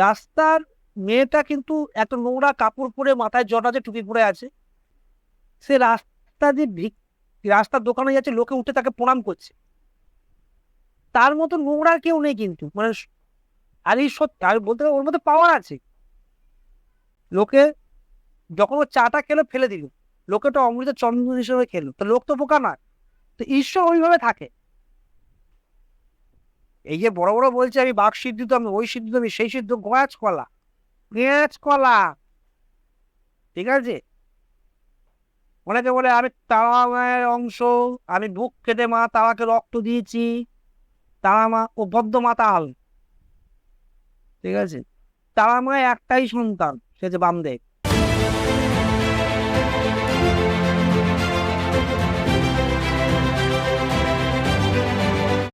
রাস্তার মেয়েটা কিন্তু এত নোংরা কাপড় পরে, মাথায় জটা যে টুপি পরে আছে, সে রাস্তা দিয়ে রাস্তার দোকানে যাচ্ছে, লোকে উঠে তাকে প্রণাম করছে। তার মতো নোংরা কেউ নেই কিন্তু, মানে আর এই সত্যি আমি বলতে পারি ওর মধ্যে পাওয়ার আছে। লোকে যখন ও চাটা খেলো ফেলে দিল, লোকে তো অমৃত চন্দ্র হিসেবে খেলো, তো লোক তো বোকা না। তো ঈশ্বর ওইভাবে থাকে। এই যে বড় বড় বলছে আমি বাঘ সিদ্ধ, আমি ওই সিদ্ধ, আমি সেই সিদ্ধ, গোয়াচ কলা, পেঁয়াজ কলা, ঠিক আছে। অনেকে বলে আমি তারা মায়ের অংশ, আমি বুক কেটে মা তারাকে রক্ত দিয়েছি, তারা মা ও বদ্ধ মাতাল, ঠিক আছে। তারা মায়ের একটাই সন্তান, সে যে বামদেব।